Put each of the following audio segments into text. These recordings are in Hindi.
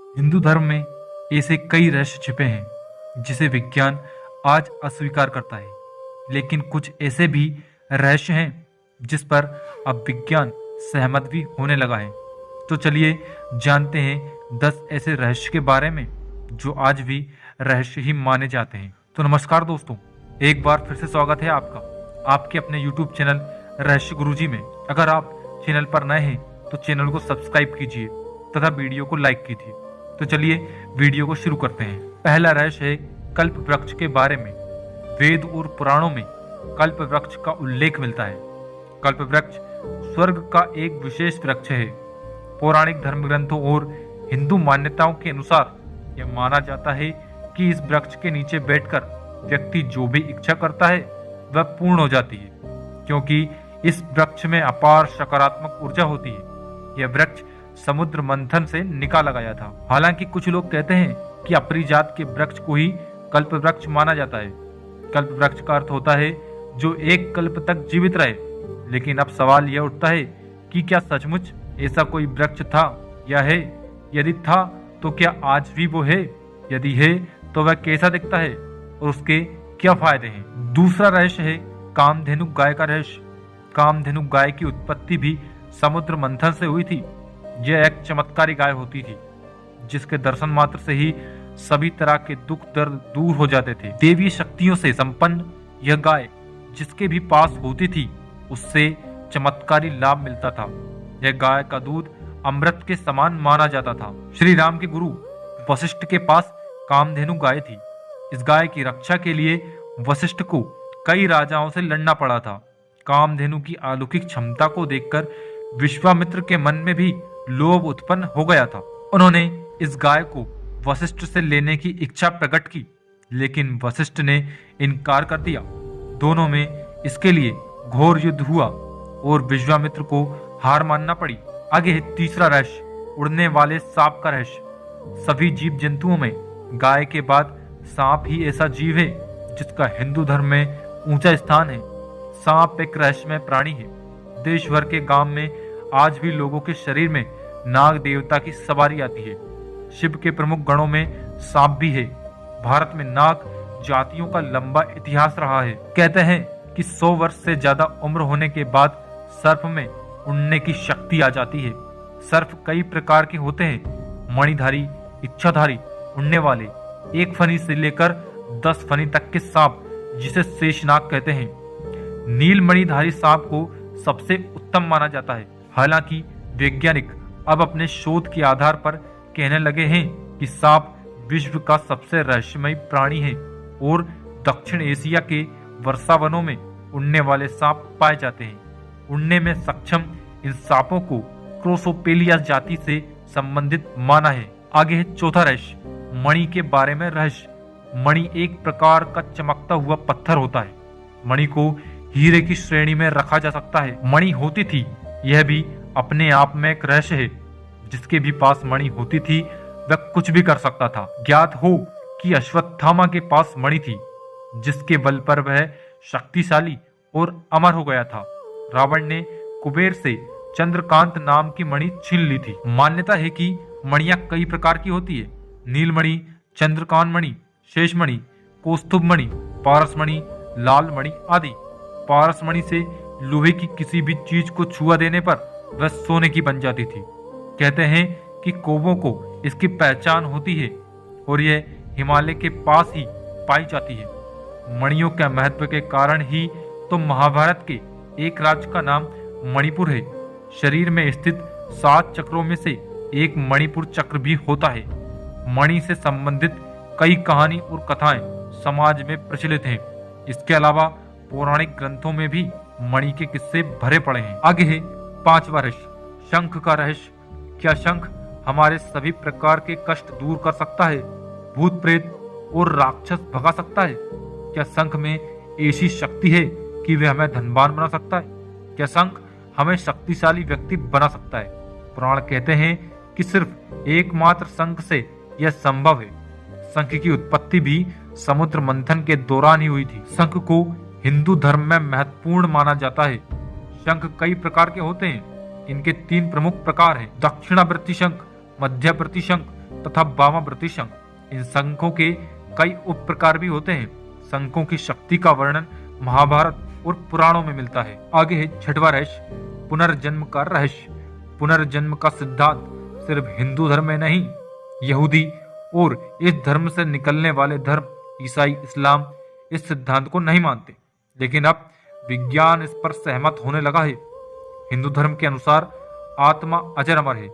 हिंदू धर्म में ऐसे कई रहस्य छिपे हैं जिसे विज्ञान आज अस्वीकार करता है, लेकिन कुछ ऐसे भी रहस्य हैं जिस पर अब विज्ञान सहमत भी होने लगा है। तो चलिए जानते हैं 10 ऐसे रहस्य के बारे में जो आज भी रहस्य ही माने जाते हैं। तो नमस्कार दोस्तों, एक बार फिर से स्वागत है आपका आपके अपने YouTube चैनल रहस्य गुरुजी में। अगर आप चैनल पर नए हैं तो चैनल को सब्सक्राइब कीजिए तथा वीडियो को लाइक कीजिए। तो चलिए वीडियो को शुरू करते हैं। पहला रहस्य है कल्प वृक्ष के बारे में। वेद और पुराणों में कल्प वृक्ष का उल्लेख मिलता है। कल्प वृक्ष स्वर्ग का एक विशेष वृक्ष है। पौराणिक धर्म ग्रंथों और हिंदू मान्यताओं के अनुसार यह माना जाता है कि इस वृक्ष के नीचे बैठकर व्यक्ति जो भी इच्छा करता है वह पूर्ण हो जाती है, क्योंकि इस वृक्ष में अपार सकारात्मक ऊर्जा होती है। यह वृक्ष समुद्र मंथन से निकाला गया था। हालांकि कुछ लोग कहते हैं कि अपरिजात के वृक्ष को ही कल्प वृक्ष माना जाता है। कल्प वृक्ष का अर्थ होता है जो एक कल्प तक जीवित रहे। लेकिन अब सवाल यह उठता है कि क्या सचमुच ऐसा कोई वृक्ष था या है? यदि था तो क्या आज भी वो है? यदि है तो वह कैसा दिखता है और उसके क्या फायदे हैं? दूसरा रहस्य है कामधेनु गाय का रहस्य। कामधेनु गाय की उत्पत्ति भी समुद्र मंथन से हुई थी। यह एक चमत्कारी गाय होती थी जिसके दर्शन मात्र से ही सभी तरह के दुख दर्द दूर हो जाते थे। देवी शक्तियों से संपन्न यह गाय जिसके भी पास होती थी उससे चमत्कारी लाभ मिलता था। यह गाय का दूध अमृत के समान माना जाता था। श्री राम के गुरु वशिष्ठ के पास कामधेनु गाय थी। इस गाय की रक्षा के लिए वशिष्ठ को कई राजाओं से लड़ना पड़ा था। कामधेनु की अलौकिक क्षमता को देखकर विश्वामित्र के मन में भी लोभ उत्पन्न हो गया था। उन्होंने इस गाय को वशिष्ठ से लेने की इच्छा प्रकट की, लेकिन वशिष्ठ ने इनकार कर दिया। दोनों में इसके लिए घोर युद्ध हुआ और विश्वामित्र को हार मानना पड़ी। आगे है तीसरा रहस्य, उड़ने वाले सांप का रहस्य। सभी जीव जंतुओं में गाय के बाद सांप ही ऐसा जीव है जिसका हिंदू धर्म में ऊंचा स्थान है। सांप एक रहस्यमय प्राणी है। देश भर के गांव में आज भी लोगों के शरीर में नाग देवता की सवारी आती है। शिव के प्रमुख गणों में सांप भी है। भारत में नाग जातियों का लंबा इतिहास रहा है। कहते हैं कि 100 वर्ष से ज्यादा उम्र होने के बाद सर्प में उड़ने की शक्ति आ जाती है। सर्प कई प्रकार के होते हैं, मणिधारी, इच्छाधारी, उड़ने वाले, 1 फनी से लेकर 10 फनी तक के सांप जिसे शेषनाग कहते हैं। नीलमणिधारी सांप को सबसे उत्तम माना जाता है। हालांकि वैज्ञानिक अब अपने शोध के आधार पर कहने लगे हैं कि सांप विश्व का सबसे रहस्यमय प्राणी है और दक्षिण एशिया के वर्षावनों में उड़ने वाले सांप पाए जाते हैं। उड़ने में सक्षम इन सांपों को क्रोसोपेलिया जाति से संबंधित माना है। आगे है चौथा रहस्य, मणि के बारे में रहस्य। मणि एक प्रकार का चमकता हुआ पत्थर होता है। मणि को हीरे की श्रेणी में रखा जा सकता है। मणि होती थी, यह भी अपने आप में एक रहस्य है। जिसके भी पास मणि होती थी वह कुछ भी कर सकता था। ज्ञात हो कि अश्वत्थामा के पास मणि थी जिसके बल पर वह शक्तिशाली और अमर हो गया था। रावण ने कुबेर से चंद्रकांत नाम की मणि छीन ली थी। मान्यता है कि मणियां कई प्रकार की होती है। नीलमणि, चंद्रकांत मणि, शेषमणि, कौस्तुभ मणि, पारस मणि, लाल मणि आदि। पारस मणि से लोहे की किसी भी चीज को छुआ देने पर वह सोने की बन जाती थी। कहते हैं कि कौवों को इसकी पहचान होती है और यह हिमालय के पास ही पाई जाती है। मणियों के महत्व के कारण ही तो महाभारत के एक राज्य का नाम मणिपुर है। शरीर में स्थित 7 चक्रों में से एक मणिपुर चक्र भी होता है। मणि से संबंधित कई कहानी और कथाएं समाज में प्रचलित हैं। इसके अलावा पौराणिक ग्रंथों में भी मणि के किस्से भरे पड़े हैं। आगे है 5वां रहस्य, शंख का रहस्य। क्या शंख हमारे सभी प्रकार के कष्ट दूर कर सकता है? भूत प्रेत और राक्षस भगा सकता है? क्या शंख में ऐसी शक्ति है कि वह हमें धनवान बना सकता है? क्या शंख हमें शक्तिशाली व्यक्ति बना सकता है? पुराण कहते हैं कि सिर्फ एकमात्र शंख से यह संभव है। शंख की उत्पत्ति भी समुद्र मंथन के दौरान ही हुई थी। शंख को हिंदू धर्म में महत्वपूर्ण माना जाता है। शंख कई प्रकार के होते हैं। इनके 3 प्रमुख प्रकार हैं, दक्षिणावर्ती शंख, मध्यावर्ती शंख तथा वामावृत्ति शंख। इन शंखों के कई उप प्रकार भी होते हैं। शंखों की शक्ति का वर्णन महाभारत और पुराणों में मिलता है। आगे है छठवां रहस्य, पुनर्जन्म का रहस्य। पुनर्जन्म का सिद्धांत सिर्फ हिंदू धर्म में नहीं, यहूदी और इस धर्म से निकलने वाले धर्म ईसाई, इस्लाम इस सिद्धांत को नहीं मानते, लेकिन अब विज्ञान इस पर सहमत होने लगा है। हिंदू धर्म के अनुसार आत्मा अजर अमर है।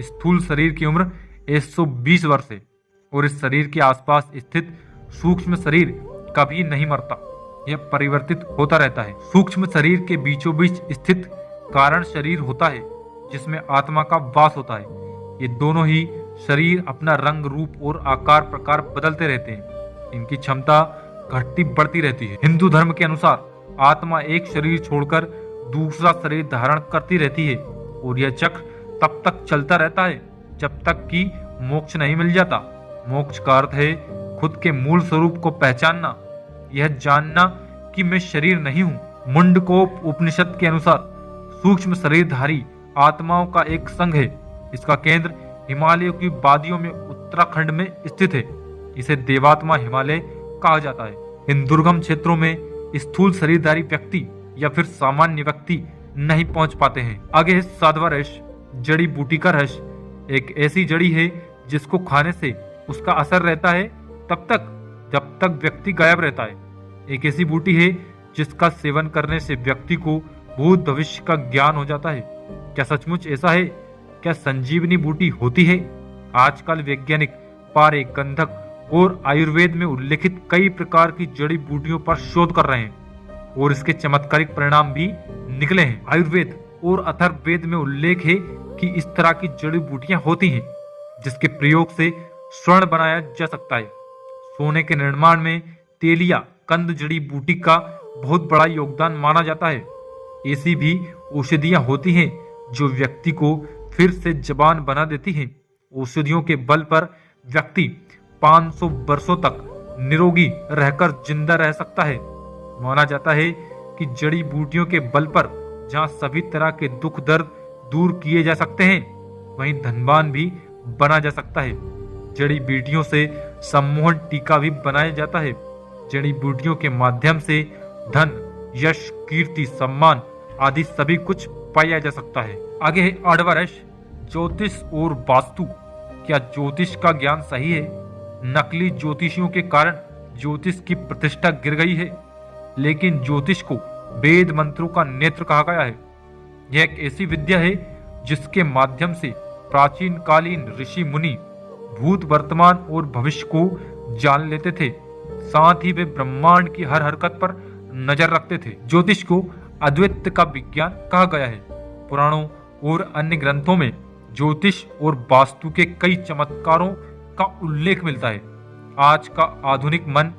स्थूल शरीर की उम्र 120 वर्ष है और इस शरीर के आसपास स्थित सूक्ष्म शरीर कभी नहीं मरता, यह परिवर्तित होता रहता है। सूक्ष्म शरीर के बीचों बीच स्थित कारण शरीर होता है जिसमें आत्मा का वास होता है। ये दोनों ही शरीर अपना रंग, रूप और आकार प्रकार बदलते रहते हैं। इनकी क्षमता घटती बढ़ती रहती है। हिंदू धर्म के अनुसार आत्मा एक शरीर छोड़कर दूसरा शरीर धारण करती रहती है और यह चक्र तब तक चलता रहता है जब तक कि मोक्ष नहीं मिल जाता। मोक्ष का अर्थ है खुद के मूल स्वरूप को पहचानना, यह जानना कि मैं शरीर नहीं हूँ। मुंडकोप उपनिषद के अनुसार सूक्ष्म शरीरधारी आत्माओं का एक संघ है। इसका केंद्र हिमालयों की वादियों में उत्तराखंड में स्थित है। इसे देवात्मा हिमालय कहा जाता है। इन दुर्गम क्षेत्रों में स्थूल शरीरधारी व्यक्ति या फिर सामान्य व्यक्ति नहीं पहुंच पाते हैं। आगे है सातवां रहस्य, जड़ी बूटी का रहस्य। एक ऐसी जड़ी है जिसको खाने से उसका असर रहता है तब तक जब तक व्यक्ति गायब रहता है। एक ऐसी बूटी है जिसका सेवन करने से व्यक्ति को भूत भविष्य का ज्ञान हो जाता है। क्या सचमुच ऐसा है? क्या संजीवनी बूटी होती है? आजकल वैज्ञानिक पारे, गंधक और आयुर्वेद में उल्लेखित कई प्रकार की जड़ी बूटियों पर शोध कर रहे हैं और इसके चमत्कारिक परिणाम भी निकले हैं। आयुर्वेद और अथर्ववेद में उल्लेख है कि इस तरह की जड़ी बूटियां होती हैं जिसके प्रयोग से स्वर्ण बनाया जा सकता है। सोने के निर्माण में तेलिया कंद जड़ी बूटी का बहुत बड़ा योगदान माना जाता है। ऐसी भी औषधियां होती हैं जो व्यक्ति को फिर से जवान बना देती हैं। औषधियों के बल पर व्यक्ति 500 वर्षों तक निरोगी रहकर जिंदा रह सकता है। माना जाता है कि जड़ी बूटियों के बल पर जहां सभी तरह के दुख दर्द दूर किए जा सकते हैं, वहीं धनवान भी बना जा सकता है। जड़ी बूटियों से सम्मोहन टीका भी बनाया जाता है। जड़ी बूटियों के माध्यम से धन, यश, कीर्ति, सम्मान आदि सभी कुछ पाया जा सकता है। आगे है आठवां रहस्य, ज्योतिष और वास्तु। क्या ज्योतिष का ज्ञान सही है? नकली ज्योतिषियों के कारण ज्योतिष की प्रतिष्ठा गिर गई है, लेकिन ज्योतिष को वेद मंत्रों का नेत्र कहा गया है। यह एक ऐसी विद्या है जिसके माध्यम से प्राचीन कालीन ऋषि मुनि भूत, वर्तमान और भविष्य को जान लेते थे। साथ ही वे ब्रह्मांड की हर हरकत पर नजर रखते थे। ज्योतिष को अद्वैत का विज्ञान कहा गया है। पुराणों और अन्य ग्रंथों में ज्योतिष और वास्तु के कई चमत्कारों का उल्लेख मिलता है। आज का आधुनिक मन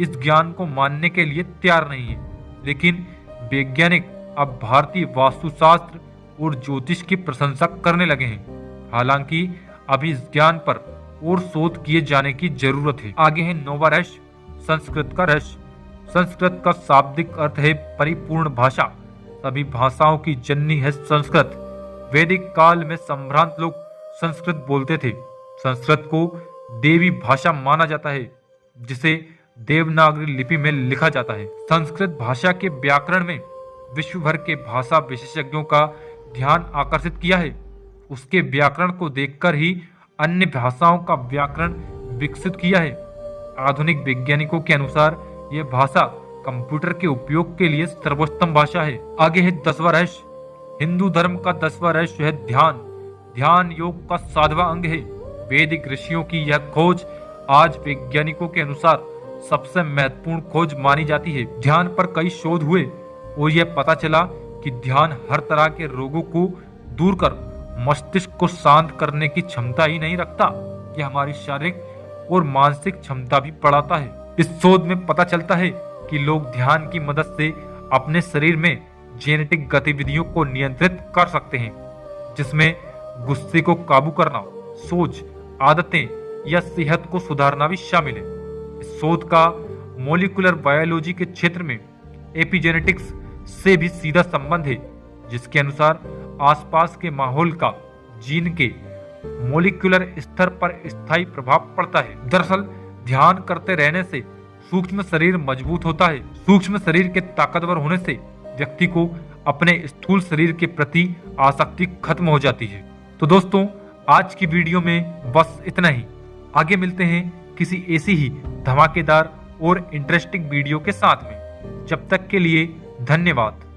इस ज्ञान को मानने के लिए तैयार नहीं है, लेकिन वैज्ञानिक अब भारतीय वास्तुशास्त्र और ज्योतिष की प्रशंसा करने लगे हैं। हालांकि अभी इस ज्ञान पर और शोध किए जाने की जरूरत है। आगे है नौवां रहस्य, संस्कृत का रहस्य। संस्कृत का शाब्दिक अर्थ है परिपूर्ण भाषा। सभी भाषाओं की जननी है संस्कृत। वैदिक काल में संभ्रांत लोग संस्कृत बोलते थे। संस्कृत को देवी भाषा माना जाता है जिसे देवनागरी लिपि में लिखा जाता है। संस्कृत भाषा के व्याकरण में विश्व भर के भाषा विशेषज्ञों का ध्यान आकर्षित किया है। उसके व्याकरण को देखकर ही अन्य भाषाओं का व्याकरण विकसित किया है। आधुनिक वैज्ञानिकों के अनुसार यह भाषा कंप्यूटर के उपयोग के लिए सर्वोत्तम भाषा है। आगे है 10वां रहस्य, हिंदू धर्म का 10वां रहस्य है ध्यान। ध्यान योग का 7वां अंग है। वैदिक ऋषियों की यह खोज आज वैज्ञानिकों के अनुसार सबसे महत्वपूर्ण खोज मानी जाती है। ध्यान पर कई शोध हुए और यह पता चला कि ध्यान हर तरह के रोगों को दूर कर मस्तिष्क को शांत करने की क्षमता ही नहीं रखता, यह हमारी शारीरिक और मानसिक क्षमता भी बढ़ाता है। इस शोध में पता चलता है कि लोग ध्यान की मदद से अपने शरीर में जेनेटिक गतिविधियों को नियंत्रित कर सकते हैं, जिसमें गुस्से को काबू करना, सोच, आदतें या सेहत को सुधारना भी शामिल है। इस शोध का मॉलिक्यूलर बायोलॉजी के क्षेत्र में एपिजेनेटिक्स से भी सीधा संबंध है, जिसके अनुसार आसपास के माहौल का जीन के मॉलिक्यूलर स्तर पर स्थायी प्रभाव पड़ता है। दरअसल ध्यान करते रहने से सूक्ष्म शरीर मजबूत होता है। सूक्ष्म शरीर के ताकतवर होने से व्यक्ति को अपने स्थूल शरीर के प्रति आसक्ति खत्म हो जाती है। तो दोस्तों, आज की वीडियो में बस इतना ही। आगे मिलते हैं किसी ऐसी ही धमाकेदार और इंटरेस्टिंग वीडियो के साथ में। जब तक के लिए धन्यवाद।